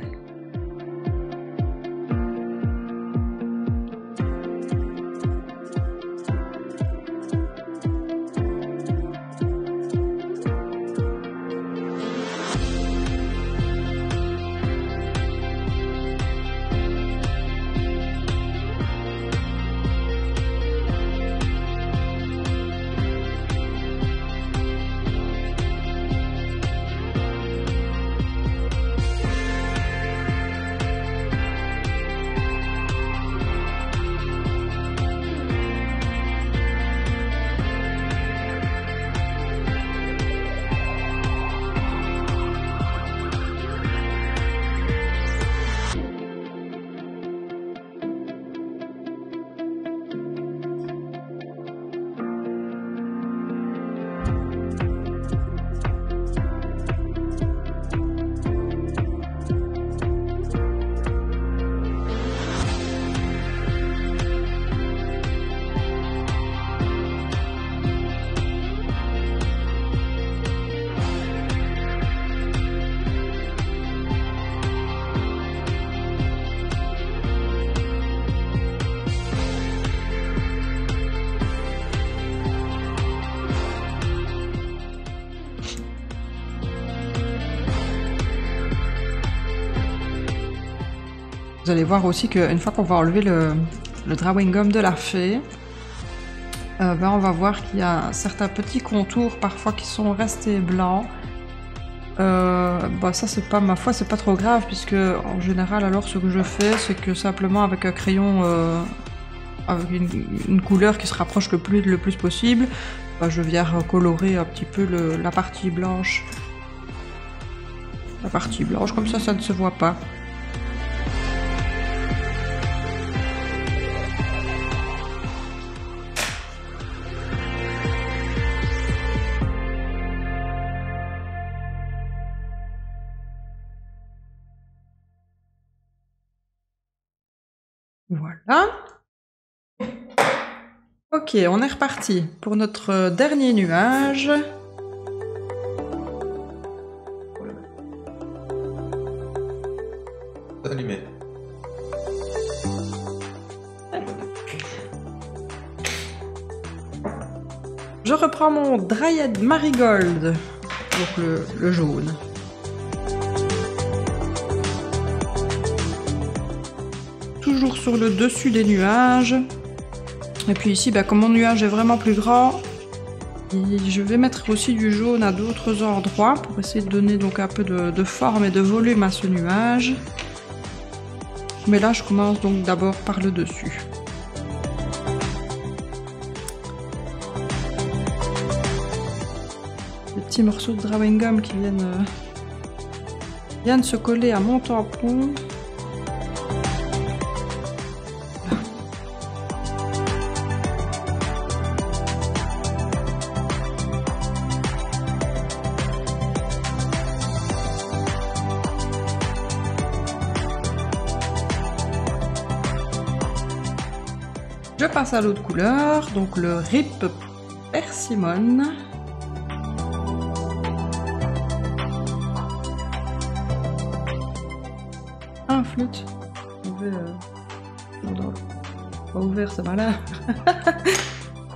Vous allez voir aussi qu'une fois qu'on va enlever le drawing gum de la fée, ben on va voir qu'il y a certains petits contours parfois qui sont restés blancs. Bah ça c'est pas ma foi, c'est pas trop grave puisque en général alors ce que je fais c'est que simplement avec un crayon avec une couleur qui se rapproche le plus possible, bah, je viens recolorer un petit peu la partie blanche. La partie blanche comme ça ne se voit pas. Voilà. Ok, on est reparti pour notre dernier nuage. Allumé. Je reprends mon Dryad Marigold, donc le jaune. Toujours sur le dessus des nuages. Et puis ici, bah, comme mon nuage est vraiment plus grand, je vais mettre aussi du jaune à d'autres endroits pour essayer de donner donc un peu de forme et de volume à ce nuage. Mais là, je commence donc d'abord par le dessus. Des petits morceaux de drawing gum qui viennent se coller à mon tampon. Je passe à l'autre couleur, donc le Rip Persimmon. Un flûte. Pas ouvert, ça va là.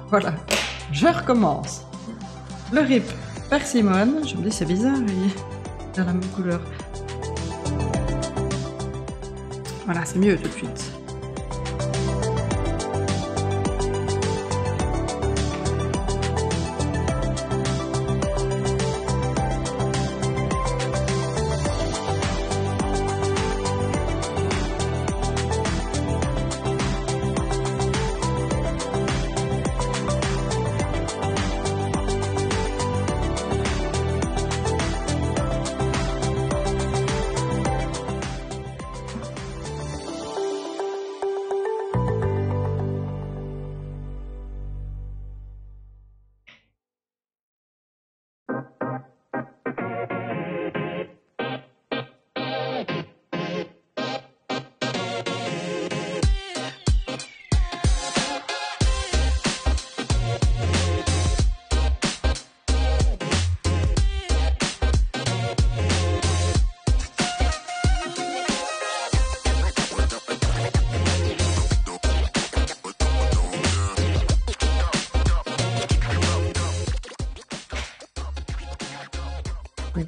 Voilà, je recommence. Le Rip Persimmon, je me dis c'est bizarre, il a la même couleur. Voilà, c'est mieux tout de suite.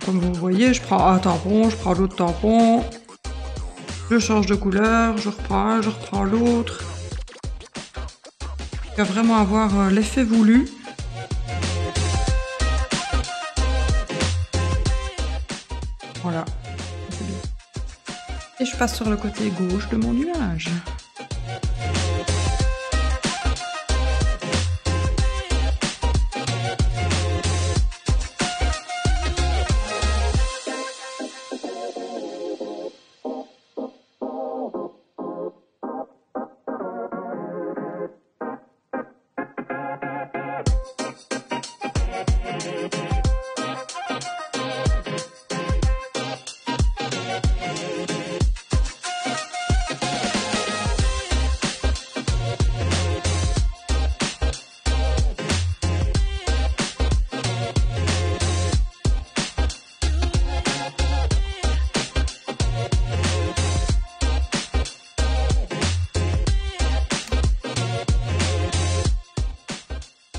comme vous voyez, je prends un tampon, je prends l'autre tampon, je change de couleur, je reprends un, je reprends l'autre. Il va vraiment avoir l'effet voulu. Voilà. Et je passe sur le côté gauche de mon nuage.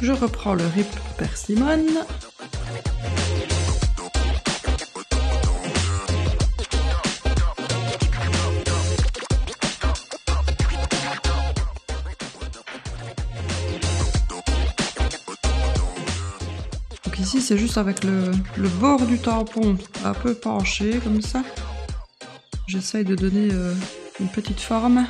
Je reprends le rip persimmone. Donc ici c'est juste avec le bord du tampon un peu penché comme ça. J'essaye de donner une petite forme.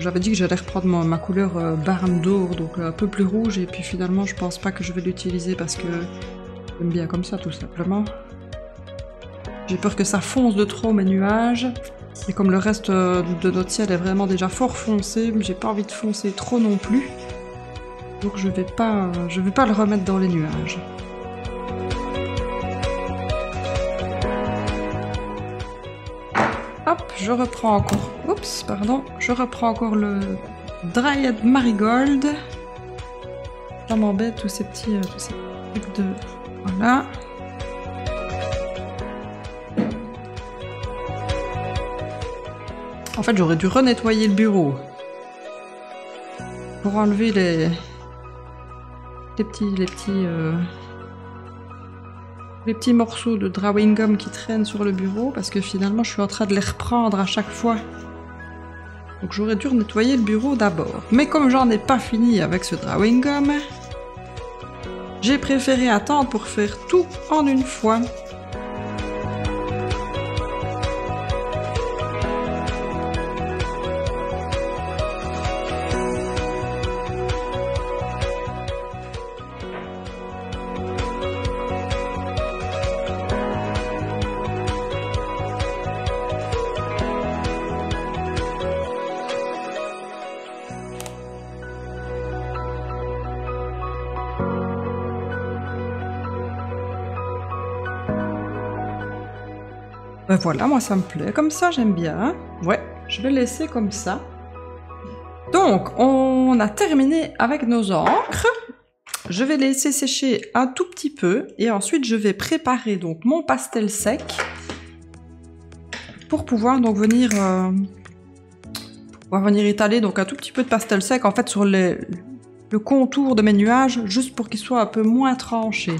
J'avais dit que j'allais reprendre ma couleur Barn d'or, donc un peu plus rouge, et puis finalement je pense pas que je vais l'utiliser parce que j'aime bien comme ça tout simplement. J'ai peur que ça fonce de trop mes nuages, et comme le reste de notre ciel est vraiment déjà fort foncé, j'ai pas envie de foncer trop non plus, donc je vais pas le remettre dans les nuages. Hop, je reprends encore. Oups, pardon. Je reprends encore le Dryad Marigold. Ça m'embête tous ces petits trucs de. Voilà. En fait, j'aurais dû renettoyer le bureau pour enlever les petits morceaux de drawing gum qui traînent sur le bureau, parce que finalement je suis en train de les reprendre à chaque fois. Donc j'aurais dû nettoyer le bureau d'abord. Mais comme j'en ai pas fini avec ce drawing gum, j'ai préféré attendre pour faire tout en une fois. Ben voilà, moi ça me plaît, comme ça j'aime bien. Ouais, je vais laisser comme ça. Donc, on a terminé avec nos encres. Je vais les laisser sécher un tout petit peu et ensuite je vais préparer donc mon pastel sec pour pouvoir donc venir étaler donc un tout petit peu de pastel sec en fait sur le contour de mes nuages, juste pour qu'ils soient un peu moins tranchés.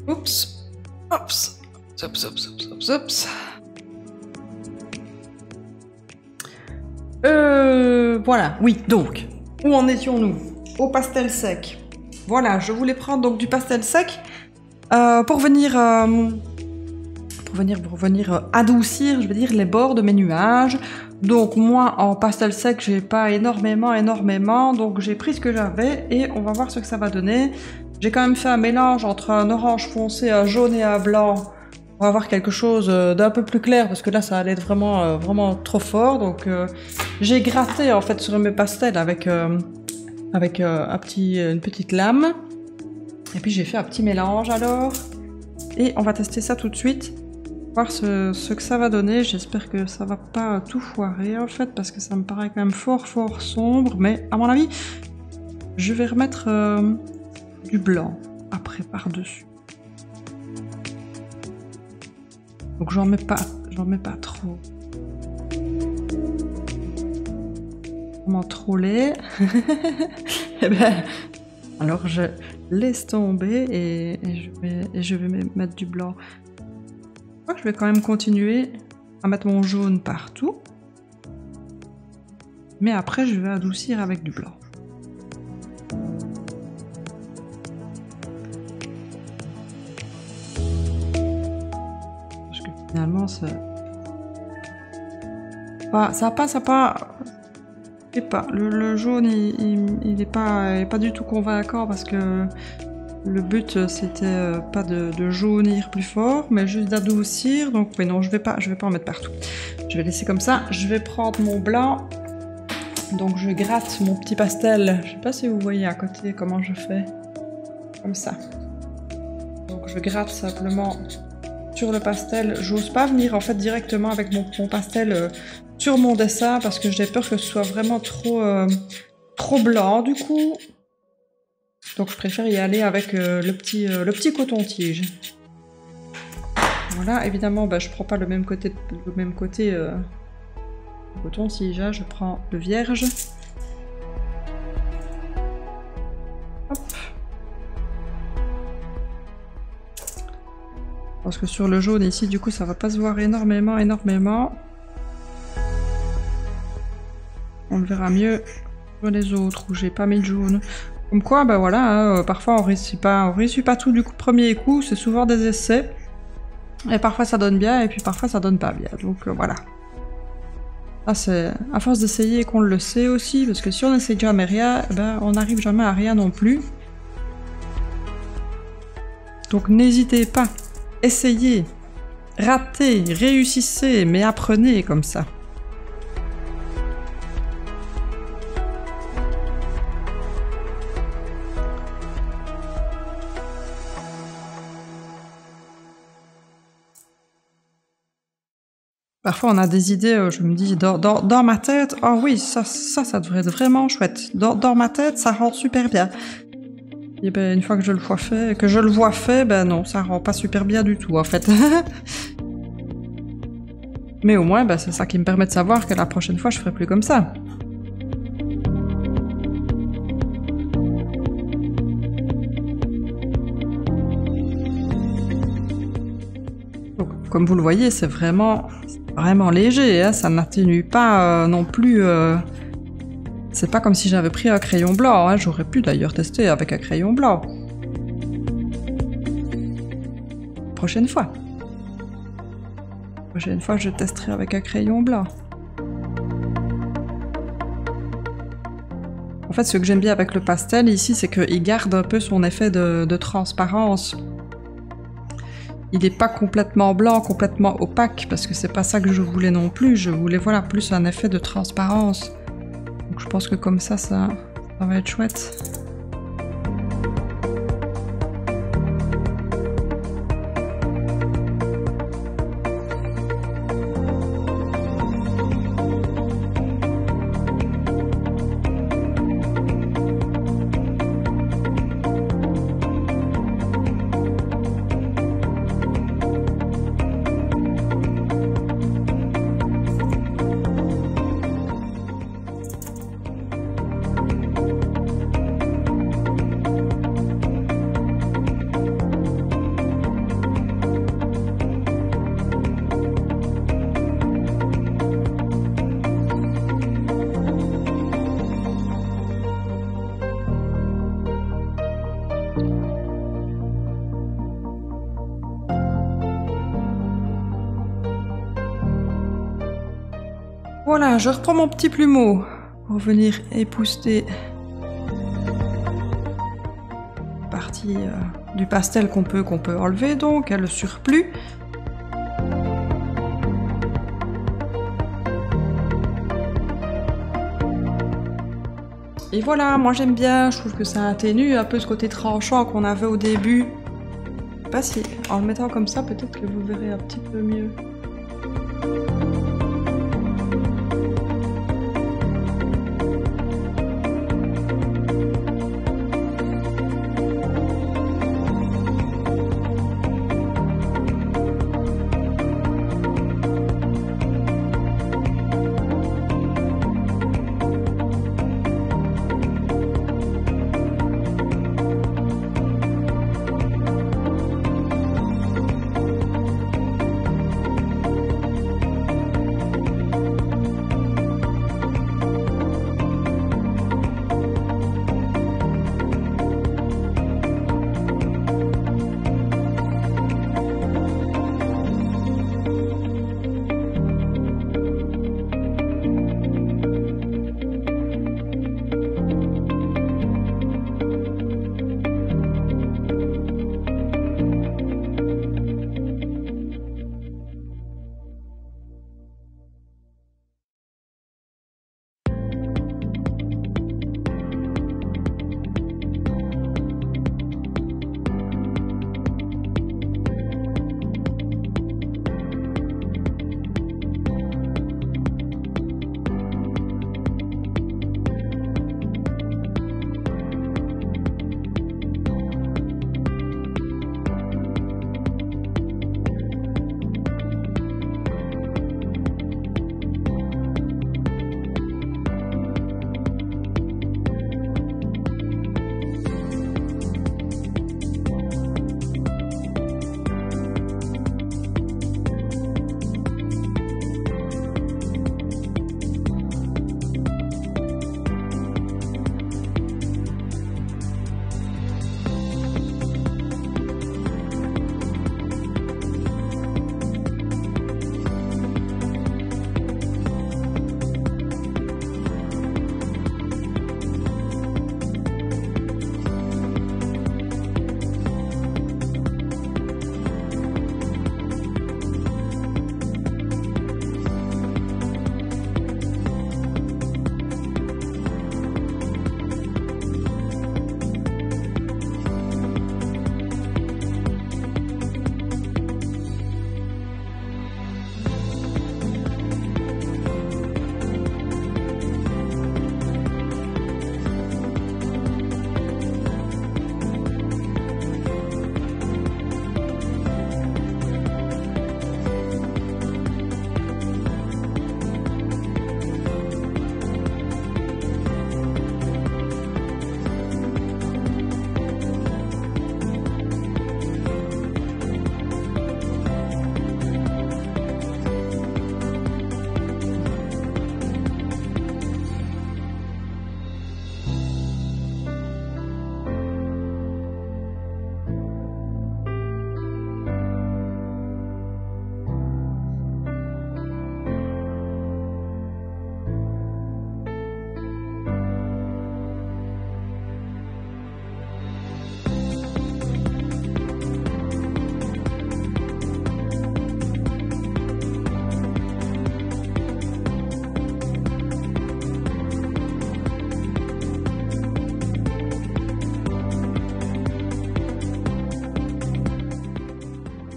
Oups, oups, oups, oups, oups, oups. Voilà, oui, donc, où en étions-nous? Au pastel sec. Voilà, je voulais prendre donc du pastel sec pour venir adoucir, je veux dire, les bords de mes nuages. Donc moi, en pastel sec, j'ai pas énormément, donc j'ai pris ce que j'avais et on va voir ce que ça va donner. J'ai quand même fait un mélange entre un orange foncé, un jaune et un blanc. On va avoir quelque chose d'un peu plus clair parce que là, ça allait être vraiment trop fort. Donc j'ai gratté en fait sur mes pastels avec une petite lame. Et puis j'ai fait un petit mélange alors. Et on va tester ça tout de suite. Voir ce que ça va donner. J'espère que ça va pas tout foirer en fait, parce que ça me paraît quand même fort sombre. Mais à mon avis, je vais remettre du blanc après par-dessus. Donc j'en mets pas trop. Vraiment trop laid. Et ben, alors je laisse tomber et je vais mettre du blanc. Je crois que je vais quand même continuer à mettre mon jaune partout. Mais après, je vais adoucir avec du blanc. Parce que finalement, ça passe pas. Le jaune, il est pas du tout convaincant parce que le but c'était pas de jaunir plus fort, mais juste d'adoucir. Donc oui, non, je vais pas en mettre partout. Je vais laisser comme ça. Je vais prendre mon blanc. Donc je gratte mon petit pastel. Je sais pas si vous voyez à côté comment je fais. Comme ça. Donc je gratte simplement sur le pastel. J'ose pas venir en fait directement avec mon pastel sur mon dessin parce que j'ai peur que ce soit vraiment trop blanc du coup. Donc je préfère y aller avec le petit coton-tige. Voilà, évidemment, bah, je prends pas le même côté coton-tige, hein, je prends le vierge. Hop. Parce que sur le jaune ici, du coup, ça va pas se voir énormément. On le verra mieux sur les autres où j'ai pas mis le jaune. Comme quoi, bah voilà, hein, parfois on réussit pas tout du premier coup, c'est souvent des essais. Et parfois ça donne bien, et puis parfois ça donne pas bien, donc voilà. Ah, c'est à force d'essayer qu'on le sait aussi, parce que si on n'essaie jamais rien, ben on n'arrive jamais à rien non plus. Donc n'hésitez pas, essayez, ratez, réussissez, mais apprenez comme ça. Parfois on a des idées, je me dis dans ma tête, oh oui, ça devrait être vraiment chouette. Dans ma tête, ça rend super bien. Et ben une fois que je le vois fait, ben non, ça rend pas super bien du tout en fait. Mais au moins, ben, c'est ça qui me permet de savoir que la prochaine fois, je ferai plus comme ça. Donc, comme vous le voyez, c'est vraiment léger, hein, ça n'atténue pas non plus. C'est pas comme si j'avais pris un crayon blanc, hein, j'aurais pu d'ailleurs tester avec un crayon blanc. Prochaine fois, je testerai avec un crayon blanc. En fait, ce que j'aime bien avec le pastel ici, c'est qu'il garde un peu son effet de transparence. Il n'est pas complètement blanc, complètement opaque, parce que c'est pas ça que je voulais non plus. Je voulais, voilà, plus un effet de transparence. Donc je pense que comme ça va être chouette. Voilà, je reprends mon petit plumeau pour venir épousseter la partie du pastel qu'on peut enlever, donc le surplus. Et voilà, moi j'aime bien, je trouve que ça atténue un peu ce côté tranchant qu'on avait au début. pas si en le mettant comme ça, peut-être que vous verrez un petit peu mieux.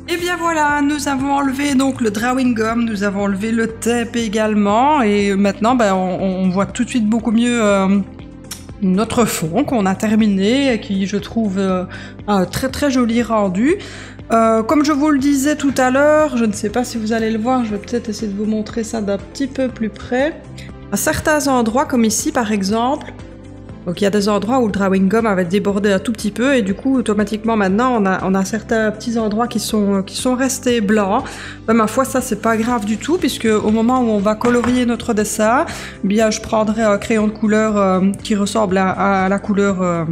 Et bien voilà, nous avons enlevé donc le drawing gum, nous avons enlevé le tape également, et maintenant ben, on voit tout de suite beaucoup mieux notre fond qu'on a terminé, et qui je trouve un très très joli rendu. Comme je vous le disais tout à l'heure, je ne sais pas si vous allez le voir, je vais peut-être essayer de vous montrer ça d'un petit peu plus près. À certains endroits, comme ici par exemple, donc il y a des endroits où le drawing gum avait débordé un tout petit peu, et du coup automatiquement maintenant on a certains petits endroits qui sont restés blancs. Ben, ma foi, ça c'est pas grave du tout, puisque au moment où on va colorier notre dessin, bien je prendrai un crayon de couleur qui ressemble à la couleur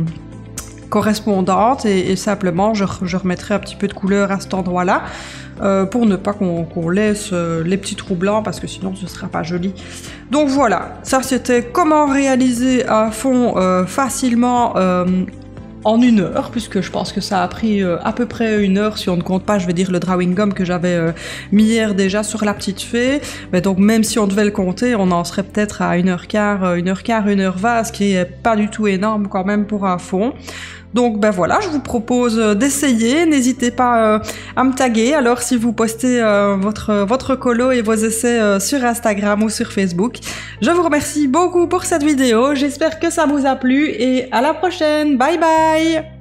correspondante, et simplement je remettrai un petit peu de couleur à cet endroit-là. Pour ne pas qu'on laisse les petits trous blancs, parce que sinon ce sera pas joli. Donc voilà, ça c'était comment réaliser un fond facilement en 1 heure, puisque je pense que ça a pris à peu près 1 heure, si on ne compte pas, je vais dire, le drawing gum que j'avais mis hier déjà sur la petite fée. Mais donc même si on devait le compter, on en serait peut-être à 1h15, 1h20, ce qui est pas du tout énorme quand même pour un fond. Donc ben voilà, je vous propose d'essayer. N'hésitez pas à me taguer alors si vous postez votre colo et vos essais sur Instagram ou sur Facebook. Je vous remercie beaucoup pour cette vidéo, j'espère que ça vous a plu et à la prochaine, bye bye.